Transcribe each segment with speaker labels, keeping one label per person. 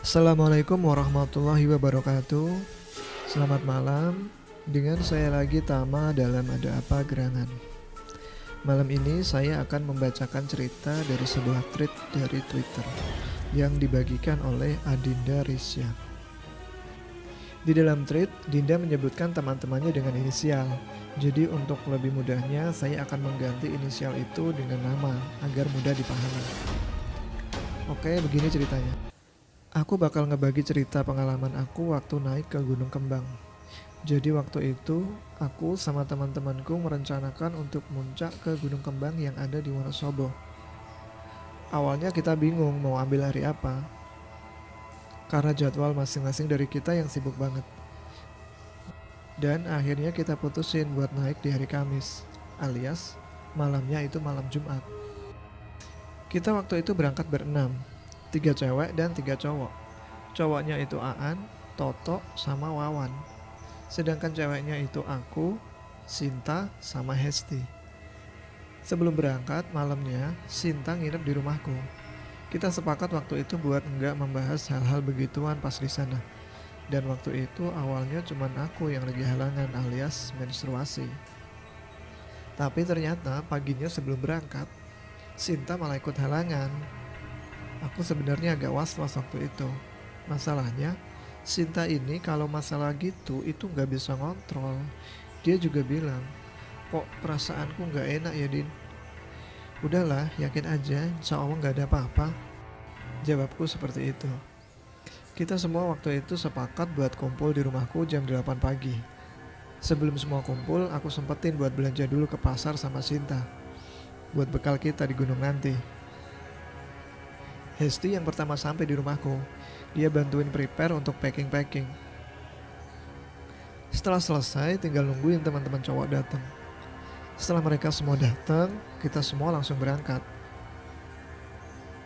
Speaker 1: Assalamualaikum warahmatullahi wabarakatuh. Selamat malam. Dengan saya lagi Tama dalam Ada Apa Gerangan. Malam ini saya akan membacakan cerita dari sebuah tweet dari Twitter yang dibagikan oleh Adinda Risya. Di dalam tweet, Dinda menyebutkan teman-temannya dengan inisial. Jadi untuk lebih mudahnya, saya akan mengganti inisial itu dengan nama agar mudah dipahami. Oke, begini ceritanya. Aku bakal ngebagi cerita pengalaman aku waktu naik ke Gunung Kembang. Jadi waktu itu, aku sama teman-temanku merencanakan untuk muncak ke Gunung Kembang yang ada di Wonosobo. Awalnya kita bingung mau ambil hari apa, karena jadwal masing-masing dari kita yang sibuk banget. Dan akhirnya kita putusin buat naik di hari Kamis, alias malamnya itu malam Jumat. Kita waktu itu berangkat berenam, 3 cewek dan 3 cowok. Cowoknya itu Aan, Toto, sama Wawan. Sedangkan ceweknya itu aku, Sinta, sama Hesti. Sebelum berangkat malamnya, Sinta nginep di rumahku. Kita sepakat waktu itu buat enggak membahas hal-hal begituan pas di sana. Dan waktu itu awalnya cuman aku yang lagi halangan alias menstruasi. Tapi ternyata paginya sebelum berangkat, Sinta malah ikut halangan. Aku sebenarnya agak was-was waktu itu. Masalahnya, Sinta ini kalau masalah gitu itu nggak bisa ngontrol. Dia juga bilang, kok perasaanku nggak enak ya Din? Udahlah, yakin aja, insya Allah nggak ada apa-apa. Jawabku seperti itu. Kita semua waktu itu sepakat buat kumpul di rumahku jam 8 pagi. Sebelum semua kumpul, aku sempetin buat belanja dulu ke pasar sama Sinta. Buat bekal kita di gunung nanti. Hesti yang pertama sampai di rumahku. Dia bantuin prepare untuk packing-packing. Setelah selesai, tinggal nungguin teman-teman cowok datang. Setelah mereka semua datang, kita semua langsung berangkat.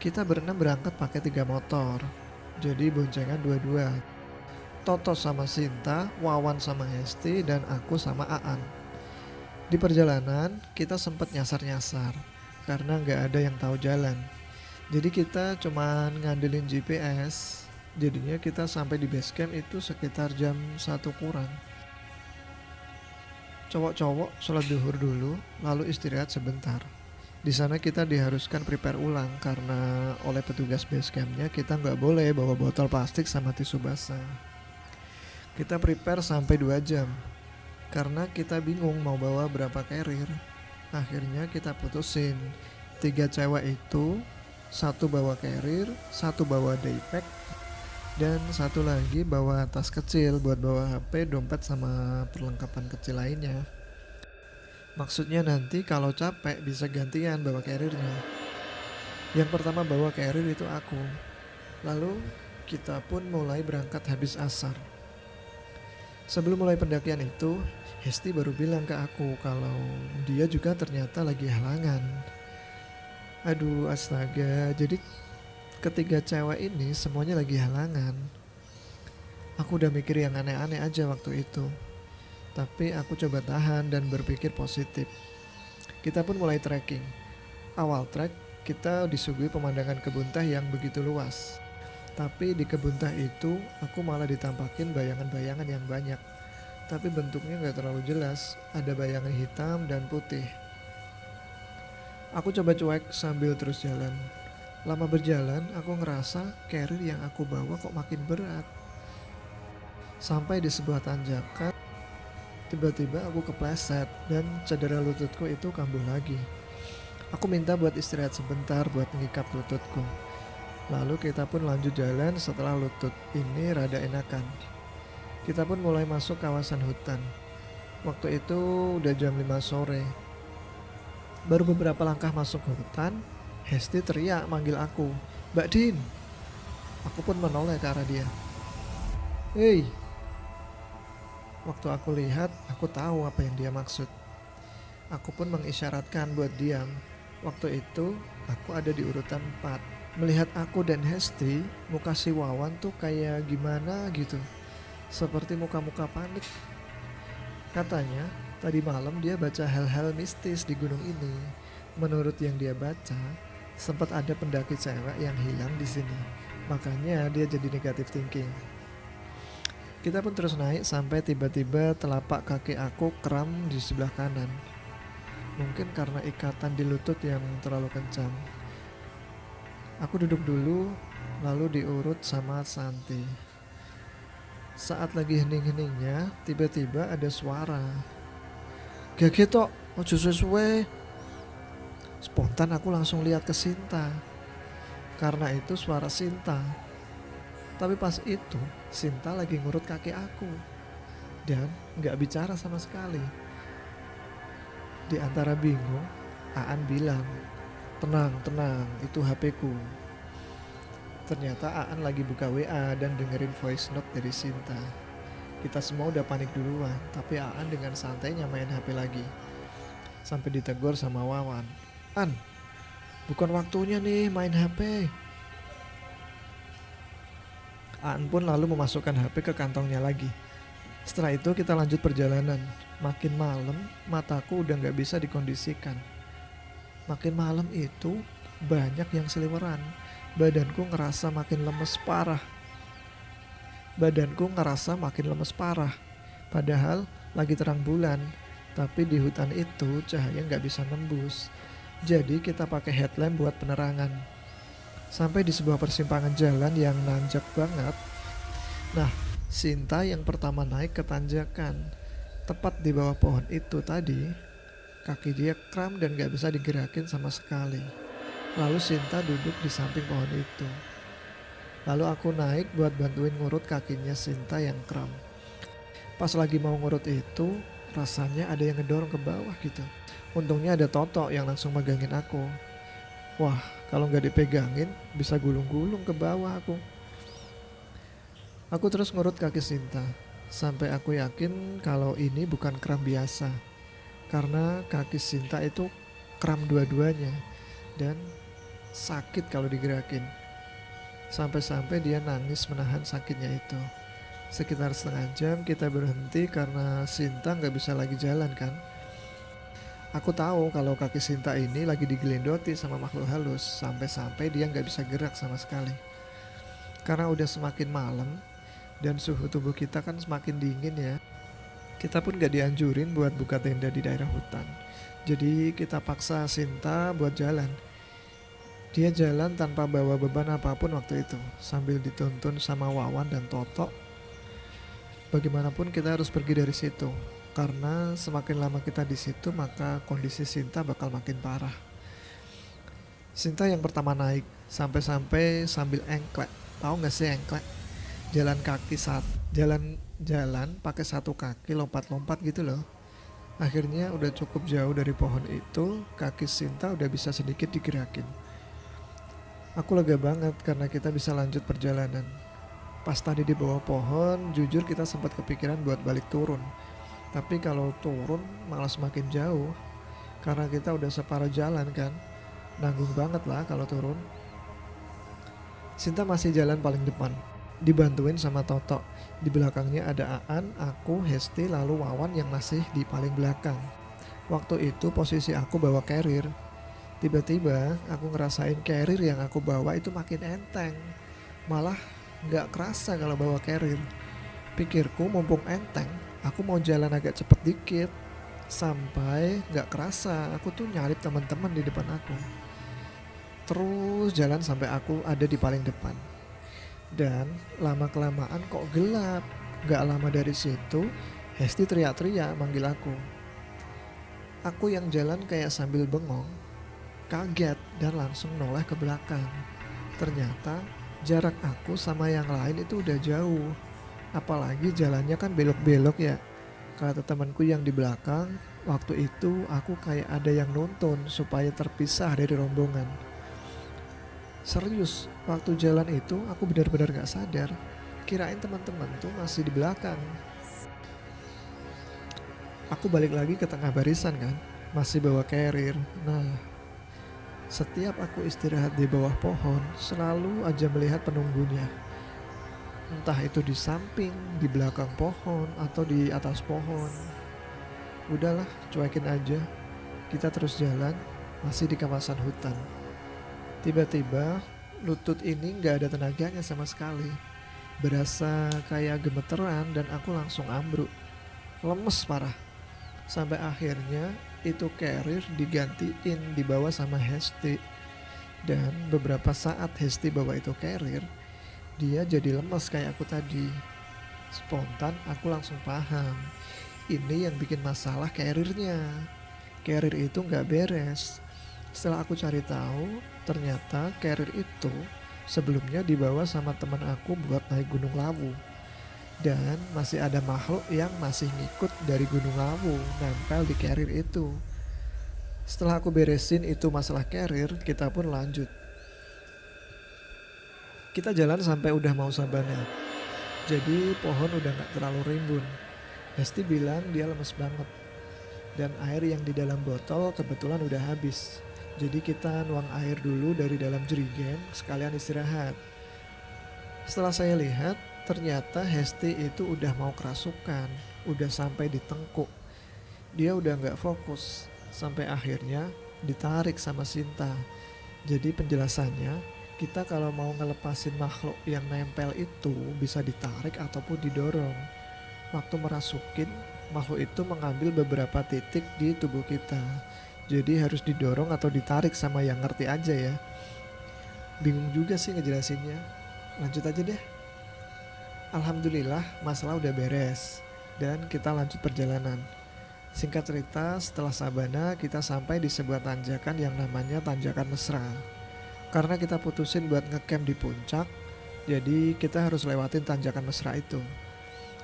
Speaker 1: Kita berenam berangkat pakai 3 motor. Jadi boncengan dua-dua. Toto sama Sinta, Wawan sama Hesti, dan aku sama Aan. Di perjalanan, kita sempat nyasar-nyasar karena nggak ada yang tahu jalan. Jadi kita cuman ngandelin GPS. Jadinya kita sampai di base camp itu sekitar jam 1 kurang. Cowok-cowok sholat duhur dulu, lalu istirahat sebentar. Di sana kita diharuskan prepare ulang karena oleh petugas base campnya kita nggak boleh bawa botol plastik sama tisu basah. Kita prepare sampai 2 jam karena kita bingung mau bawa berapa carrier. Akhirnya kita putusin 3 cewek itu, 1 bawa carrier, 1 bawa daypack, dan 1 lagi bawa tas kecil buat bawa HP, dompet, sama perlengkapan kecil lainnya. Maksudnya nanti kalau capek bisa gantian bawa carriernya. Yang pertama bawa carrier itu aku. Lalu kita pun mulai berangkat habis asar. Sebelum mulai pendakian itu, Hesti baru bilang ke aku kalau dia juga ternyata lagi halangan. Aduh astaga, jadi ketiga cewek ini semuanya lagi halangan. Aku udah mikir yang aneh-aneh aja waktu itu. Tapi aku coba tahan dan berpikir positif. Kita pun mulai trekking. Awal trek, kita disuguhi pemandangan kebun teh yang begitu luas. Tapi di kebun teh itu, aku malah ditampakin bayangan-bayangan yang banyak. Tapi bentuknya gak terlalu jelas, ada bayangan hitam dan putih. Aku coba cuek sambil terus jalan. Lama berjalan, aku ngerasa carrier yang aku bawa kok makin berat. Sampai di sebuah tanjakan, tiba-tiba aku kepleset dan cedera lututku itu kambuh lagi. Aku minta buat istirahat sebentar buat ngikap lututku. Lalu kita pun lanjut jalan setelah lutut ini rada enakan. Kita pun mulai masuk kawasan hutan. Waktu itu udah jam 5 sore. Baru beberapa langkah masuk hutan, Hesti teriak manggil aku, "Mbak Din." Aku pun menoleh ke arah dia. "Hei." Waktu aku lihat, aku tahu apa yang dia maksud. Aku pun mengisyaratkan buat diam. Waktu itu, aku ada di urutan 4. Melihat aku dan Hesti, muka si Wawan tuh kayak gimana gitu. Seperti muka-muka panik. Katanya, tadi malam dia baca hal-hal mistis di gunung ini. Menurut yang dia baca, sempat ada pendaki cewek yang hilang di sini. Makanya dia jadi negative thinking. Kita pun terus naik sampai tiba-tiba telapak kaki aku kram di sebelah kanan. Mungkin karena ikatan di lutut yang terlalu kencang. Aku duduk dulu, lalu diurut sama Santi. Saat lagi hening-heningnya, tiba-tiba ada suara. Gege tok, ojo suwe-suwe. Spontan aku langsung lihat ke Sinta. Karena itu suara Sinta. Tapi pas itu, Sinta lagi ngurut kaki aku. Dan gak bicara sama sekali. Di antara bingung, Aan bilang, tenang, itu HP-ku. Ternyata Aan lagi buka WA dan dengerin voice note dari Sinta. Kita semua udah panik duluan, tapi Aan dengan santainya main HP lagi. Sampai ditegur sama Wawan. An, bukan waktunya nih main HP. Aan pun lalu memasukkan HP ke kantongnya lagi. Setelah itu kita lanjut perjalanan. Makin malam, mataku udah gak bisa dikondisikan. Makin malam itu banyak yang seliweran. Badanku ngerasa makin lemes parah. Padahal lagi terang bulan. Tapi di hutan itu cahaya gak bisa nembus. Jadi kita pakai headlamp buat penerangan. Sampai di sebuah persimpangan jalan yang nanjak banget. Nah, Sinta yang pertama naik ke tanjakan. Tepat di bawah pohon itu tadi, kaki dia kram dan gak bisa digerakin sama sekali. Lalu Sinta duduk di samping pohon itu. Lalu aku naik buat bantuin ngurut kakinya Sinta yang kram. Pas lagi mau ngurut itu, rasanya ada yang ngedorong ke bawah gitu. Untungnya ada Toto yang langsung megangin aku. Wah, kalau gak dipegangin bisa gulung-gulung ke bawah aku. Aku terus ngurut kaki Sinta. Sampai aku yakin kalau ini bukan kram biasa. Karena kaki Sinta itu kram dua-duanya. Dan sakit kalau digerakin. Sampai-sampai dia nangis menahan sakitnya itu. Sekitar setengah jam kita berhenti karena Sinta gak bisa lagi jalan kan. Aku tahu kalau kaki Sinta ini lagi digelendoti sama makhluk halus. Sampai-sampai dia gak bisa gerak sama sekali. Karena udah semakin malam dan suhu tubuh kita kan semakin dingin ya. Kita pun gak dianjurin buat buka tenda di daerah hutan. Jadi kita paksa Sinta buat jalan. Dia jalan tanpa bawa beban apapun waktu itu, sambil dituntun sama Wawan dan Toto. Bagaimanapun kita harus pergi dari situ, karena semakin lama kita di situ maka kondisi Sinta bakal makin parah. Sinta yang pertama naik, sampai-sampai sambil engklek. Tahu nggak sih engklek? Jalan pakai satu kaki lompat-lompat gitu loh. Akhirnya udah cukup jauh dari pohon itu, kaki Sinta udah bisa sedikit digerakin. Aku lega banget karena kita bisa lanjut perjalanan. Pas tadi di bawah pohon, jujur kita sempat kepikiran buat balik turun. Tapi kalau turun malah semakin jauh. Karena kita udah separuh jalan kan. Nanggung banget lah kalau turun. Sinta masih jalan paling depan, dibantuin sama Toto. Di belakangnya ada Aan, aku, Hesti, lalu Wawan yang masih di paling belakang. Waktu itu posisi aku bawa carrier. Tiba-tiba aku ngerasain carrier yang aku bawa itu makin enteng. Malah gak kerasa kalau bawa carrier. Pikirku mumpung enteng, aku mau jalan agak cepet dikit. Sampai gak kerasa aku tuh nyalip teman-teman di depan aku. Terus jalan sampai aku ada di paling depan. Dan lama-kelamaan kok gelap. Gak lama dari situ Hesti teriak-teriak manggil aku. Aku yang jalan kayak sambil bengong, kaget dan langsung noleh ke belakang. Ternyata jarak aku sama yang lain itu udah jauh. Apalagi jalannya kan belok-belok ya. Kata temanku yang di belakang, waktu itu aku kayak ada yang nuntun supaya terpisah dari rombongan. Serius, waktu jalan itu aku benar-benar gak sadar. Kirain teman-teman tuh masih di belakang. Aku balik lagi ke tengah barisan kan, masih bawa carrier. Nah, setiap aku istirahat di bawah pohon, selalu aja melihat penunggunya. Entah itu di samping, di belakang pohon, atau di atas pohon. Udahlah, cuekin aja. Kita terus jalan, masih di kawasan hutan. Tiba-tiba, Lutut ini nggak ada tenaganya sama sekali. Berasa kayak gemeteran dan aku langsung ambruk. Lemes parah. Sampai akhirnya itu carrier digantiin dibawa sama Hesti. Dan beberapa saat Hesti bawa itu carrier, dia jadi lemes kayak aku tadi. Spontan aku langsung paham. Ini yang bikin masalah carriernya. Carrier itu nggak beres. Setelah aku cari tahu, ternyata carrier itu sebelumnya dibawa sama teman aku buat naik Gunung Lawu. Dan masih ada makhluk yang masih ngikut dari Gunung Lawu nempel di carrier itu. Setelah aku beresin itu masalah carrier, kita pun lanjut. Kita jalan sampai udah mau sabana. Jadi pohon udah gak terlalu rimbun. Hesti bilang dia lemes banget. Dan air yang di dalam botol kebetulan udah habis. Jadi kita nuang air dulu dari dalam jerigen sekalian istirahat. Setelah saya lihat, ternyata Hesti itu udah mau kerasukan. Udah sampai di tengkuk. Dia udah gak fokus. Sampai akhirnya ditarik sama Sinta. Jadi penjelasannya, kita kalau mau ngelepasin makhluk yang nempel itu bisa ditarik ataupun didorong. Waktu merasukin, makhluk itu mengambil beberapa titik di tubuh kita. Jadi harus didorong atau ditarik sama yang ngerti aja ya. Bingung juga sih ngejelasinnya. Lanjut aja deh. Alhamdulillah masalah udah beres dan kita lanjut perjalanan. Singkat cerita, setelah sabana kita sampai di sebuah tanjakan yang namanya Tanjakan Mesra. Karena kita putusin buat ngecamp di puncak, jadi kita harus lewatin Tanjakan Mesra itu.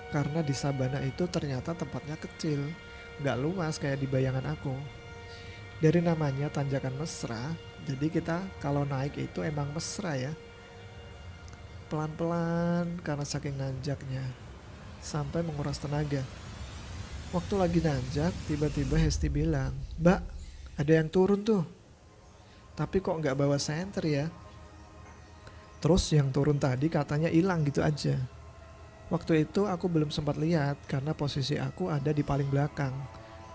Speaker 1: Karena di sabana itu ternyata tempatnya kecil, gak luas kayak di bayangan aku. Dari namanya Tanjakan Mesra, jadi kita kalau naik itu emang mesra ya. Pelan-pelan karena saking nanjaknya, sampai menguras tenaga. Waktu lagi nanjak, tiba-tiba Hesti bilang, "Mbak, ada yang turun tuh. Tapi kok nggak bawa senter ya?" Terus yang turun tadi katanya hilang gitu aja. Waktu itu aku belum sempat lihat karena posisi aku ada di paling belakang.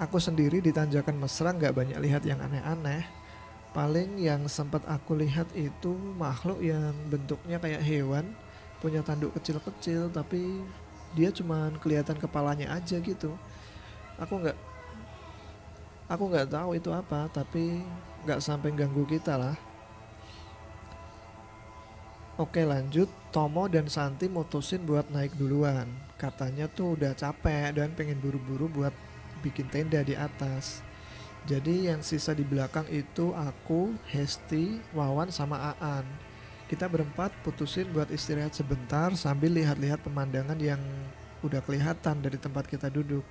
Speaker 1: Aku sendiri di Tanjakan Mesra nggak banyak lihat yang aneh-aneh. Paling yang sempat aku lihat itu makhluk yang bentuknya kayak hewan, punya tanduk kecil-kecil tapi dia cuman kelihatan kepalanya aja gitu. Aku nggak aku nggak tahu itu apa, tapi nggak sampai ganggu kita lah. Oke lanjut, Tomo dan Santi mutusin buat naik duluan. Katanya tuh udah capek dan pengen buru-buru buat bikin tenda di atas. Jadi yang sisa di belakang itu aku, Hesti, Wawan sama Aan. Kita berempat putusin buat istirahat sebentar sambil lihat-lihat pemandangan yang udah kelihatan dari tempat kita duduk.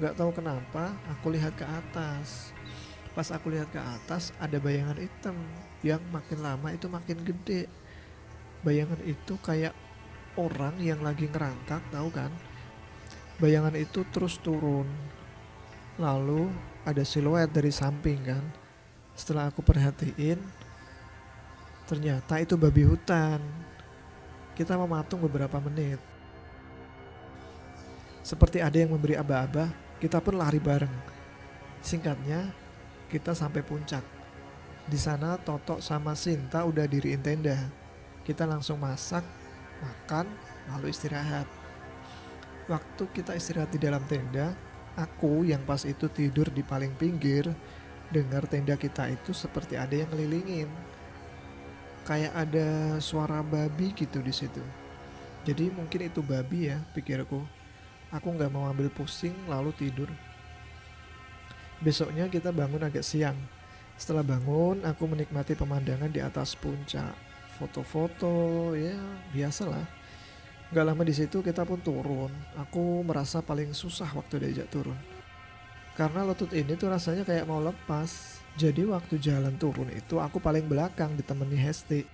Speaker 1: Gak tahu kenapa aku lihat ke atas. Pas aku lihat ke atas ada bayangan hitam yang makin lama itu makin gede. Bayangan itu kayak orang yang lagi ngerangkak, tahu kan? Bayangan itu terus turun. Lalu ada siluet dari samping kan. Setelah aku perhatiin, ternyata itu babi hutan. Kita mematung beberapa menit. Seperti ada yang memberi aba-aba, kita pun lari bareng. Singkatnya, kita sampai puncak. Di sana Toto sama Sinta udah diriin tenda. Kita langsung masak, makan, lalu istirahat. Waktu kita istirahat di dalam tenda, aku yang pas itu tidur di paling pinggir, dengar tenda kita itu seperti ada yang ngelilingin. Kayak ada suara babi gitu di situ. Jadi mungkin itu babi ya, pikirku. Aku nggak mau ambil pusing lalu tidur. Besoknya kita bangun agak siang. Setelah bangun, aku menikmati pemandangan di atas puncak. Foto-foto, ya biasalah. Gak lama di situ kita pun turun. Aku merasa paling susah waktu diajak turun. Karena lutut ini tuh rasanya kayak mau lepas. Jadi waktu jalan turun itu aku paling belakang ditemani Hesti.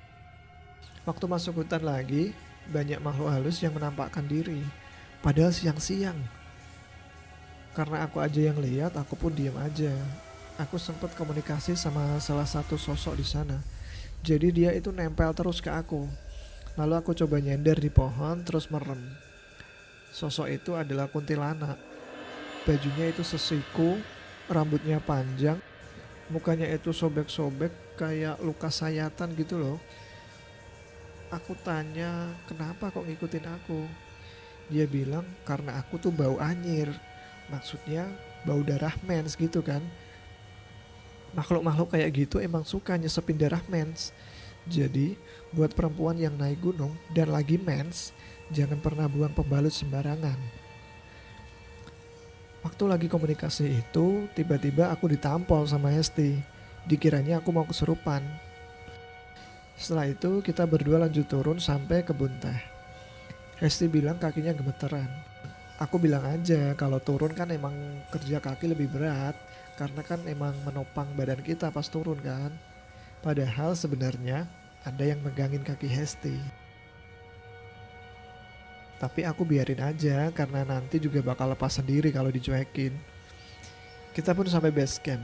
Speaker 1: Waktu masuk hutan lagi, banyak makhluk halus yang menampakkan diri. Padahal siang-siang. Karena aku aja yang lihat, aku pun diam aja. Aku sempat komunikasi sama salah satu sosok di sana. Jadi dia itu nempel terus ke aku. Lalu aku coba nyender di pohon terus merem. Sosok itu adalah kuntilanak. Bajunya itu sesiku, rambutnya panjang, mukanya itu sobek-sobek kayak luka sayatan gitu loh. Aku tanya, kenapa kok ngikutin aku? Dia bilang karena aku tuh bau anyir. Maksudnya bau darah mens gitu kan. Makhluk-makhluk kayak gitu emang suka nyesepin darah mens. Jadi buat perempuan yang naik gunung dan lagi mens, jangan pernah buang pembalut sembarangan. Waktu lagi komunikasi itu, tiba-tiba aku ditampol sama Hesti. Dikiranya aku mau kesurupan. Setelah itu kita berdua lanjut turun sampai kebun teh. Hesti bilang kakinya gemeteran. Aku bilang aja kalau turun kan emang kerja kaki lebih berat, karena kan emang menopang badan kita pas turun kan. Padahal sebenarnya ada yang megangin kaki Hesti. Tapi aku biarin aja karena nanti juga bakal lepas sendiri kalau dicuekin. Kita pun sampai base camp.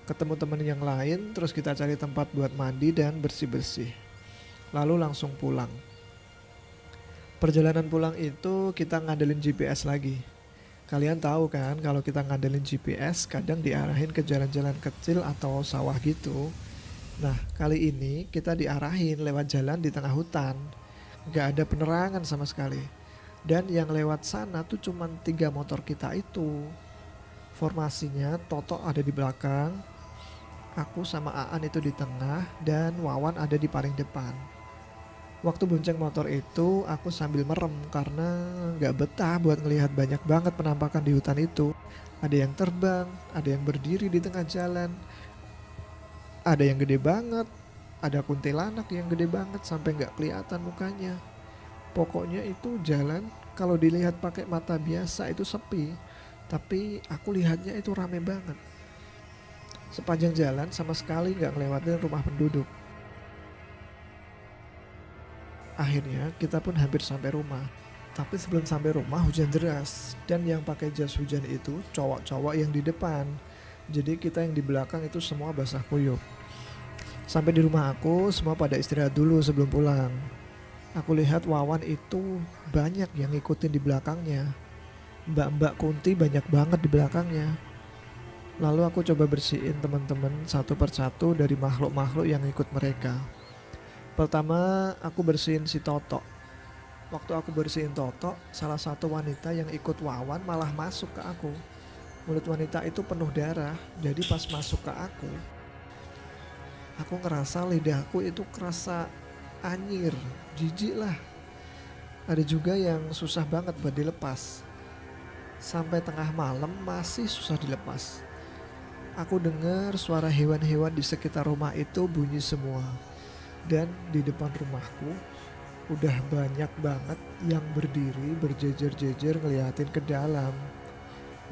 Speaker 1: Ketemu temen yang lain, terus kita cari tempat buat mandi dan bersih-bersih. Lalu langsung pulang. Perjalanan pulang itu kita ngandelin GPS lagi. Kalian tahu kan kalau kita ngandelin GPS kadang diarahin ke jalan-jalan kecil atau sawah gitu. Nah kali ini kita diarahin lewat jalan di tengah hutan. Gak ada penerangan sama sekali. Dan yang lewat sana tuh cuman 3 motor kita itu. Formasinya Toto ada di belakang, aku sama Aan itu di tengah, dan Wawan ada di paling depan. Waktu bonceng motor itu aku sambil merem karena gak betah buat ngelihat banyak banget penampakan di hutan itu. Ada yang terbang, ada yang berdiri di tengah jalan, ada yang gede banget, ada kuntilanak yang gede banget sampai gak kelihatan mukanya. Pokoknya itu jalan kalau dilihat pakai mata biasa itu sepi, tapi aku lihatnya itu rame banget. Sepanjang jalan sama sekali gak ngelewatin rumah penduduk. Akhirnya kita pun hampir sampai rumah. Tapi sebelum sampai rumah hujan deras, dan yang pakai jas hujan itu cowok-cowok yang di depan. Jadi kita yang di belakang itu semua basah kuyup. Sampai di rumah aku semua pada istirahat dulu sebelum pulang. Aku lihat Wawan itu banyak yang ngikutin di belakangnya. Mbak-mbak Kunti banyak banget di belakangnya. Lalu aku coba bersihin teman-teman satu persatu dari makhluk-makhluk yang ikut mereka. Pertama aku bersihin si Toto. Waktu aku bersihin Toto, salah satu wanita yang ikut Wawan malah masuk ke aku. Mulut wanita itu penuh darah, jadi pas masuk ke aku ngerasa lidahku itu kerasa anyir, jijik lah. Ada juga yang susah banget buat dilepas. Sampai tengah malam masih susah dilepas. Aku dengar suara hewan-hewan di sekitar rumah itu bunyi semua. Dan di depan rumahku udah banyak banget yang berdiri berjejer-jejer ngeliatin ke dalam.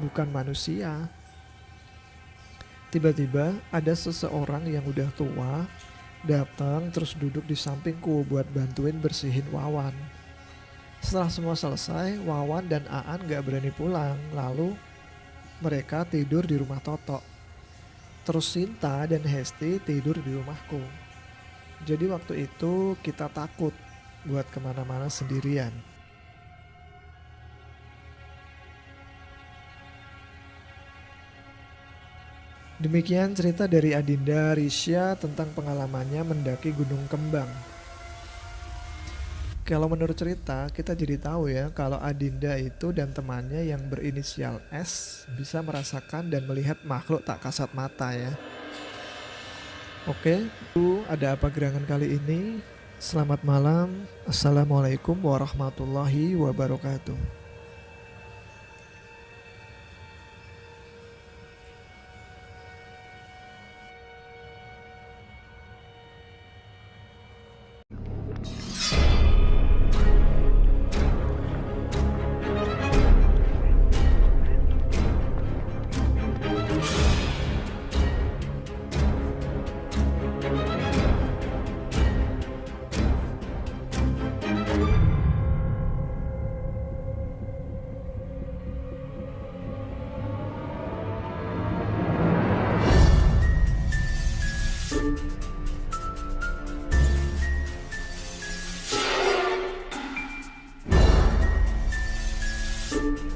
Speaker 1: Bukan manusia. Tiba-tiba ada seseorang yang udah tua datang terus duduk di sampingku buat bantuin bersihin Wawan. Setelah semua selesai, Wawan dan Aan gak berani pulang. Lalu mereka tidur di rumah Toto. Terus Sinta dan Hesti tidur di rumahku. Jadi waktu itu kita takut buat kemana-mana sendirian. Demikian cerita dari Adinda Risya tentang pengalamannya mendaki Gunung Kembang. Kalau menurut cerita kita jadi tahu ya kalau Adinda itu dan temannya yang berinisial S bisa merasakan dan melihat makhluk tak kasat mata ya. Oke, itu ada apa gerangan kali ini. Selamat malam. Assalamualaikum warahmatullahi wabarakatuh.